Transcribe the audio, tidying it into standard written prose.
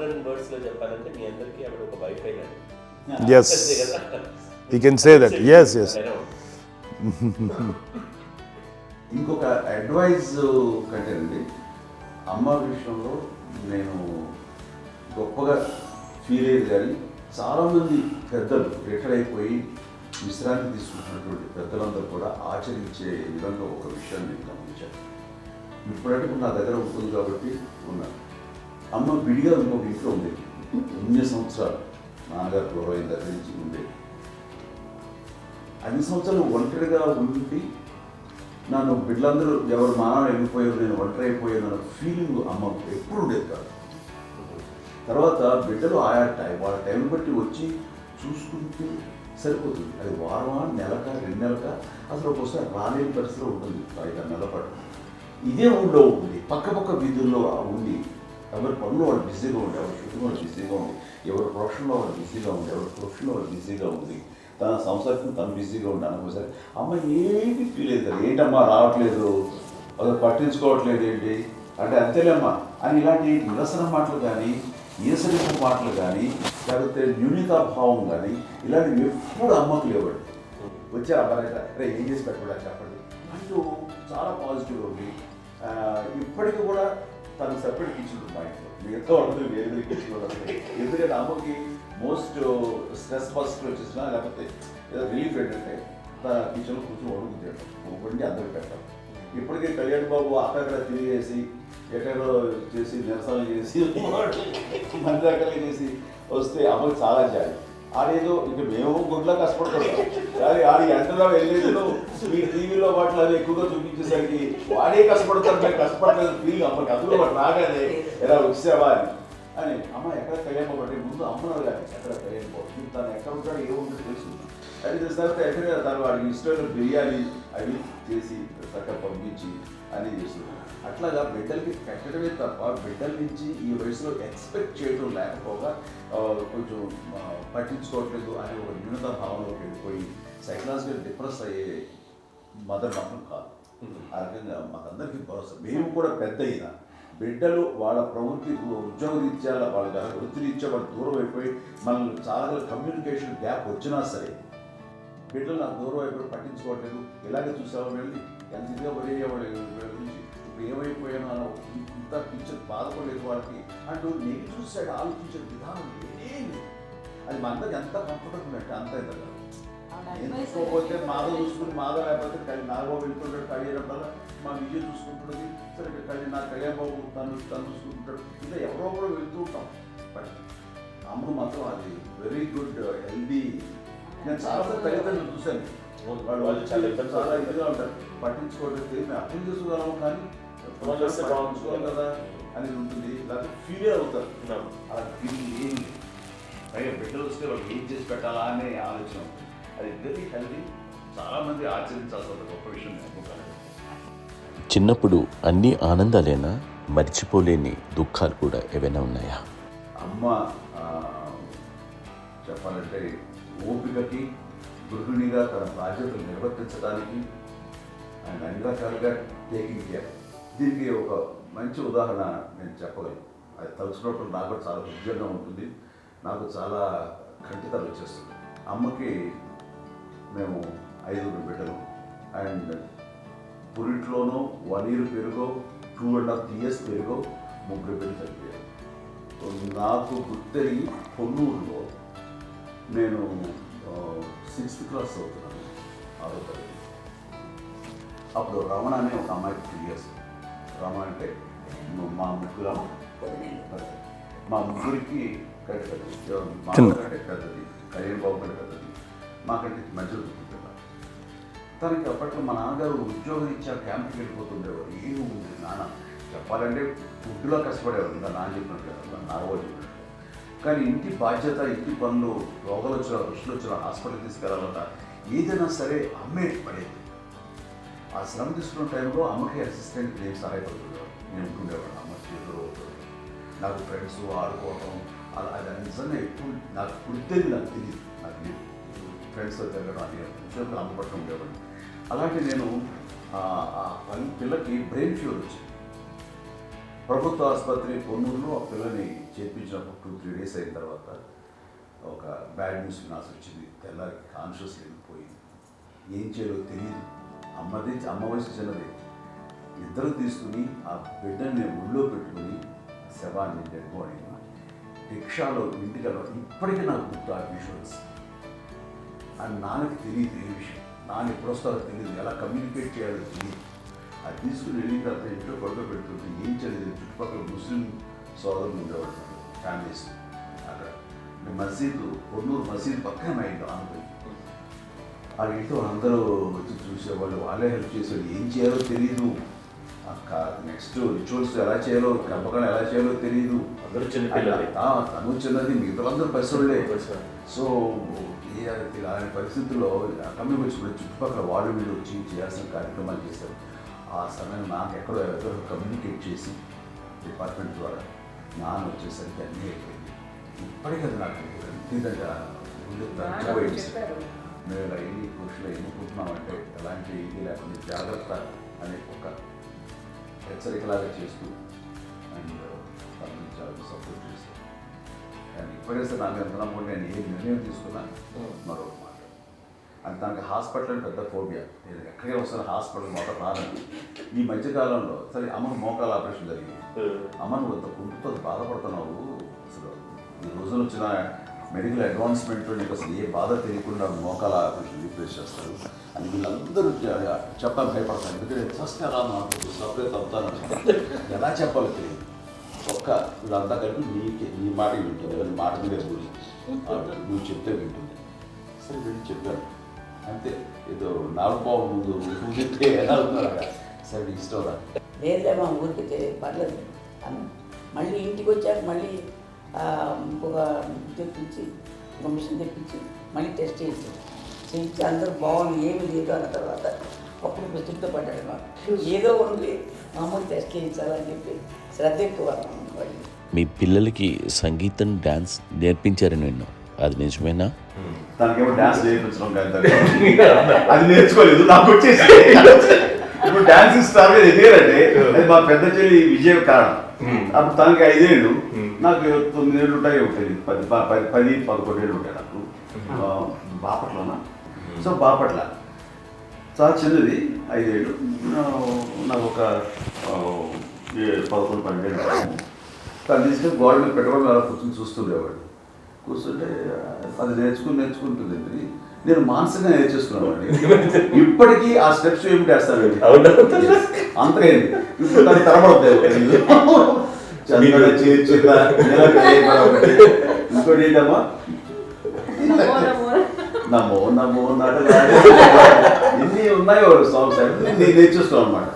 Modern words లో చెప్పాలంటే మీ అందరికీ ఆవిడ ఒక వైఫై గారు. Yes, you can say that. Yes, yes. ఇంకొక అడ్వైజ్ కంటేనండి, అమ్మ విషయంలో నేను గొప్పగా ఫీల్ అయ్యేది. కానీ చాలామంది పెద్దలు రిటైర్ అయిపోయి విశ్రాంతి తీసుకుంటున్నటువంటి పెద్దలందరూ కూడా ఆచరించే విధంగా ఒక విషయాన్ని నేను గమనించాను. ఇప్పుడంటే నా దగ్గర ఉంటుంది కాబట్టి ఉన్నాను. అమ్మ విడిగా ఇంకొక ఇంట్లో ఉండేది. ఎన్ని సంవత్సరాలు నాన్నగారు గౌరవైన దగ్గర నుంచి ఉండేది. అన్ని సంవత్సరాలు ఒంటరిగా ఉండి నన్ను బిడ్డలందరూ ఎవరు మానవ వెళ్ళిపోయారు, నేను ఒంటరి అయిపోయాను అన్న ఫీలింగ్ అమ్మకు ఎప్పుడు ఉండేది కాదు. తర్వాత బిడ్డలు వాళ్ళ టైం బట్టి వచ్చి చూసుకుంటూ సరిపోతుంది. అది వారమా, నెలక, 2 నెలక, అసలు ఒక్కోసారి రాలేని పరిస్థితిలో ఉంటుంది. 5-6 నెలల పాటు ఇదే ఊళ్ళో ఉంది, పక్క వీధుల్లో ఉండి ఎవరి పనులు వాళ్ళు బిజీగా ఉండి, ఎవరి షూటింగ్ వాళ్ళు బిజీగా ఉంది, ఎవరి ప్రొఫెషన్లో వాళ్ళు బిజీగా ఉంది, ఎవరి ప్రొఫెషన్లో వాళ్ళు బిజీగా ఉంది, తన సంసారం తను బిజీగా ఉండి అనుకోసారి అమ్మ ఏంటి ఫీల్ అవుతారు, ఏంటమ్మా రావట్లేదు, అసలు పట్టించుకోవట్లేదు ఏంటి అంటే, అంతేలేమ్మా అని ఇలాంటి నిరసన మాటలు కానీ, ఈసరింపు మాటలు కానీ, లేకపోతే న్యూనతాభావం కానీ ఇలాంటివి ఎప్పుడు అమ్మకు లేవండి. వచ్చే అబ్బాయి రే ఏం చేసి పెట్టకూడదు చెప్పండి అంటూ చాలా పాజిటివ్ ఉంది. ఇప్పటికీ కూడా తను సెపరేట్ కిచెన్ ఉంది మా ఇంట్లో, మిగతా వాళ్ళందరూ వేరే కిచెన్ ఉంటుంది. ఎందుకంటే అమ్మకి మోస్ట్ స్ట్రెస్ ఫస్ట్ వచ్చేసినా లేకపోతే రిలీఫ్ ఏంటంటే తన కిచెన్లో కూర్చొని వండుకు తింటాం, వండి అందరికి పెట్టాం. ఇప్పటికే కళ్యాణ్ బాబు అక్కడ తిరిగేసి ఎక్కడో చేసి నిరసనలు చేసి మంత్రాకలు చేసి వస్తే అమ్మకి చాలా జాలి. ఆడేదో ఇక మేము గుడ్లో కష్టపడుతున్నాం కానీ ఆడి ఎండలో వెళ్ళేదిలో మీ టీవీలో వాటిలో అది ఎక్కువగా చూపించేసరికి వాడే కష్టపడతారు, మేము కష్టపడలేదు ఫీల్ అమ్మకి. అందులో వాడు రాగానే ఎలా వచ్చావా అని అమ్మ ఎక్కడ కళ్యాణ్ బాబు ముందు అమ్మను కానీ ఎక్కడ కళ్యాణ్ బాబు తను ఎక్కడ ఉంటాడు ఏముంటుందో తెలుసు. అది చేసిన తర్వాత ఎక్కడ తను వాడికి ఇష్టమైన బిర్యానీ అవి చేసి చక్కగా పంపించి అని చేస్తున్నాడు. అట్లాగా బిడ్డలకి పెట్టడమే తప్ప బిడ్డల నుంచి ఈ వయసులో ఎక్స్పెక్ట్ చేయడం లేకపోగా కొంచెం పట్టించుకోవట్లేదు అనే ఒక న్యూనత భావనలోకి వెళ్ళిపోయి సైకలాజికల్ డిప్రెస్ అయ్యే మదర్ మాత్రం కాదు. ఆ రకంగా మాకందరికీ భరోసా. మేము కూడా పెద్ద అయినా బిడ్డలు వాళ్ళ ప్రవృత్తి ఉద్యోగరీత్యా వాళ్ళ వృత్తిరీత్యా వాళ్ళు దూరం అయిపోయి మనల్ని చాలా కమ్యూనికేషన్ గ్యాప్ వచ్చినా సరే బిడ్డలు నాకు దూరం అయిపోయి పట్టించుకోవట్లేదు. ఇలాగే చూసావా వెళ్ళి ఎంత ఇదిగా పడేవాళ్ళు గురించి ఇప్పుడు ఏమైపోయానో అలా ఇంత టీచర్ బాధపడలేదు వాళ్ళకి అంటూ నెగిటివ్ సైడ్ ఆలోచించే విధానం ఏమీ అది మా అందరికి ఎంత కంఫర్టబుల్ అంటే అంత ఇద్దరు ఎందుకోకపోతే మాధవ్ చూసుకుని మాధవ్ లేకపోతే నాగబాబు వెళ్తుంటాడు, కళ్యాణం వల్ల మా విజయ్ చూసుకుంటున్నది సరే నా కళ్యాణ్ బాబు తను చూసుకుంటాడు. ఇలా ఎవరో కూడా వెళ్తూ ఉంటాం. బట్ అమ్మ మాత్రం అది వెరీ గుడ్ హెల్దీ. నేను చాలా తల్లిదండ్రులు చూశాను, వాళ్ళు చాలా ఇదిగా ఉంటారు, పట్టించుకోవడం మేము అర్థం చేసుకోగలం కానీ పట్టించుకోవాలి కదా అనేది ఉంటుంది. లేకపోతే ఫీల్ అవుతారు. అలా ఫీలింగ్ ఏం పైగా బిడ్డలు వస్తే వాళ్ళు ఏం చేసి పెట్టాలా అనే ఆలోచన. అది వెరీ హెల్దీ. చాలామంది ఆచరించాల్సిన గొప్ప విషయం అనుకుంటాను. చిన్నప్పుడు అన్ని ఆనందాలేనా, మర్చిపోలేని దుఃఖాలు కూడా ఏవైనా ఉన్నాయా? అమ్మ చెప్పాలంటే ఓపికకి, గృహిణిగా తన బాధ్యతలు నిర్వర్తించడానికి అండ్ అన్ని రకాలుగా టేకింగ్ కేర్. దీనికి ఒక మంచి ఉదాహరణ నేను చెప్పగలను. అది తలుచుకున్నప్పుడు నాకు కూడా చాలా ఉద్యోగంగా ఉంటుంది, నాకు చాలా కంటితలు వచ్చేస్తుంది. అమ్మకి మేము 5 బిడ్డలు అండ్ పురిట్లోనూ 1 year పెరుగో 2.5 years పెరుగో 3 బిడ్డలు చనిపోయారు. నాకు గుర్తెరిగి పొన్నూరులో నేను 6th class చదువుతున్నాను, 6వ తరగతి. అప్పుడు రమణ అనే ఒక అమ్మాయికి 3 years. రమణ అంటే మా ముగ్గురికి కంటే పెద్దది, మా కంటే పెద్దది, కళ్యాణ్ బాబు కంటే పెద్దది, మాకంటే మధ్యలో పిల్ల. తనకి అప్పట్లో మా నాన్నగారు ఉద్యోగం ఇచ్చారు, క్యాంప్కి వెళ్ళిపోతుండేవారు. ఏమి ఉంది నాన్న చెప్పాలంటే ఫుడ్లో కష్టపడేవారు, ఇంకా నాన్న చెప్పినట్టు కదా, నాగబాబు చెప్పినట్టు. కానీ ఇంటి బాధ్యత, ఇంటి పనులు, రోగాలు వచ్చిన రుషులు వచ్చిన హాస్పిటల్కి తీసుకెళ్ళాలన్నా ఏదైనా సరే అమ్మే పడేది. ఆ శ్రమ తీసుకున్న టైంలో అమ్మకి అసిస్టెంట్ నేను సహాయపడుతుండేవాడు, నేను ఉంటుండేవాడు. అమ్మ చేతులు నాకు ఫ్రెండ్స్ ఆడుకోవటం అలా అది నిజంగా ఎప్పుడు నాకు పుడితేది నాకు తెలియదు. నాకు ఫ్రెండ్స్తో తిరగడం అని ఉద్యోగాలు అమ్మపట్టు ఉండేవాడు. అలాంటి నేను పిల్లకి బ్రెయిన్ ఫీవర్ వచ్చింది. ప్రభుత్వ ఆసుపత్రి పొన్నూరులో ఆ పిల్లని చేర్పించినప్పుడు 2-3 డేస్ అయిన తర్వాత ఒక బ్యాడ్ న్యూస్ వినాల్సి వచ్చింది. తెల్లారి కాన్షియస్ వెళ్ళిపోయింది. ఏం చేయాలో తెలియదు. అమ్మ వయసు చిన్నది. ఇద్దరు తీసుకుని ఆ బిడ్డని నేను ఒళ్ళో పెట్టుకుని శవాన్ని డెడ్ బాడీ రిక్షాలో ఇంటికి ఇప్పటికీ నాకు గుర్తు ఆ విజువల్స్. అని నాన్నకి తెలియదు ఏ విషయం. నాన్న ఎప్పుడు వస్తారో తెలియదు, ఎలా కమ్యూనికేట్ చేయాలో తెలియదు. అది తీసుకుని వెళ్ళిన తర్వాత ఇంట్లో పడుకోబెడుతుంటే ఏం చదివేది. చుట్టుపక్కల ముస్లిం సోదరులు ఉండేవాళ్ళు ఫ్యామిలీస్. అక్కడ మసీదు పొన్నూరు మసీదు పక్కన మా ఇంట్లో అనుకుని ఆ ఇంట్లో అందరూ వచ్చి చూసేవాళ్ళు, వాళ్ళే హెల్ప్ చేసేవాళ్ళు. ఏం చేయాలో తెలియదు. నెక్స్ట్ రిచువల్స్ ఎలా చేయాలో, కంపకం ఎలా చేయాలో తెలియదు. అందరూ చిన్నపిల్లలే. తను చిన్నది, మిగతాందరూ పసివాళ్ళే. సో అలాంటి పరిస్థితుల్లో కమ్మి వచ్చి చుట్టుపక్కల వాళ్ళు వీళ్ళు వచ్చి చేయాల్సిన కార్యక్రమాలు చేశారు. ఆ సమయం నాకు ఎక్కడో ఎవరో కమ్యూనికేట్ చేసి డిపార్ట్మెంట్ ద్వారా నాన్న వచ్చేసరికి అన్నీ అయిపోయింది. ఇప్పటికీ నాకు ఎంతగా మేము ఇలా ఎన్ని కృషిలో ఎన్నుకుంటున్నామంటే ఎలాంటి ఇది లేకుండా జాగ్రత్త అనే ఒక హెచ్చరికలాగా చేస్తూ అండ్ తనని చాలా సపోర్ట్ చేస్తాను. అండ్ ఇప్పటికే నాకు ఎంత నమ్మకం నేను ఏ నిర్ణయం తీసుకున్నా మరొక మాట. అండ్ తనకి హాస్పిటల్ అని పెద్ద ఫోబియా. నేను ఎక్కడికే వస్తాను హాస్పిటల్ మొదట రాను. ఈ మధ్యకాలంలో సరే అమ్మకు మోకాల ఆపరేషన్ జరిగింది. అమ్మను కొంత కుంటుతో బాధపడుతున్నావు. అసలు ఈ రోజున వచ్చిన మెడికల్ అడ్వాన్స్మెంట్లో నీకు అసలు ఏ బాధ తెలియకుండా మోకాల ఆపరేషన్ రీప్లేస్ చేస్తారు అని వీళ్ళందరూ చెప్పాలి భయపడతాను. ఎందుకంటే ఫస్ట్ ఎలా నాకు సపరేట్ అవుతాను ఎలా చెప్పాలి తెలియదు. ఒక్క వీళ్ళంతా కలిపి నీ మాట వింటుంది, ఎవరి మాట మీద గురి నువ్వు చెప్తే వింటుంది. సరే వెళ్ళి చెప్పాను అంతే. ఏదో నాలుగు పావు ముందు చెప్తే ఎలా అవుతున్నారా సరే ఇష్టం రా లేదులే మా ఊరికి పర్లేదు అని మళ్ళీ ఇంటికి వచ్చాక మళ్ళీ ఇంకొక తెప్పించి ఒక మిషన్ తెప్పించి మళ్ళీ టెస్ట్ చేయించి అందరూ బాగుంది ఏమి లేదు అన్న తర్వాత అప్పుడు ప్రస్తుతం పడ్డాడు. మాకు ఏదో ఉంది మామూలు టెస్ట్ చేయించాలని చెప్పి శ్రద్ధ ఎక్కువ. మీ పిల్లలకి సంగీతం డాన్స్ నేర్పించారని విన్నాం, అది నిజమేనా? తనకేమో డాన్స్ నేర్పించడం కానీ అది నేర్చుకోలేదు. నాకు వచ్చేసి ఇప్పుడు డాన్స్ స్టార్ ఎదిగారంటే అది మా పెద్ద చెల్లి విజయ కారణం. అప్పుడు తనకి 5 ఏళ్ళు, నాకు 9 ఏళ్ళు ఉంటాయి. తెలియదు 10-11 ఏళ్ళు ఉంటాయి నాకు. బాపట్లనా? సో బాపట్ల చాలా చిన్నది 5 ఏళ్ళు. నాకు ఒక 11-12 ఏళ్ళు. తను తీసుకొని గోడ మీద పెట్టుకోవడం అలా కూర్చొని చూస్తుండేవాడు. కూర్చుంటే అది నేర్చుకుంటుంది. నేను మానసికంగా నేర్చేసుకున్నాను. ఇప్పటికీ ఆ స్టెప్స్ ఏమిటి వేస్తాను అంతేంది. ఇప్పుడు దాన్ని తరబడతాయి. ఇంకోటి ఏంటమ్మా నమో నమో నాట ఎన్ని ఉన్నాయో సాంగ్స్ నేను నేర్చేస్తాను అనమాట.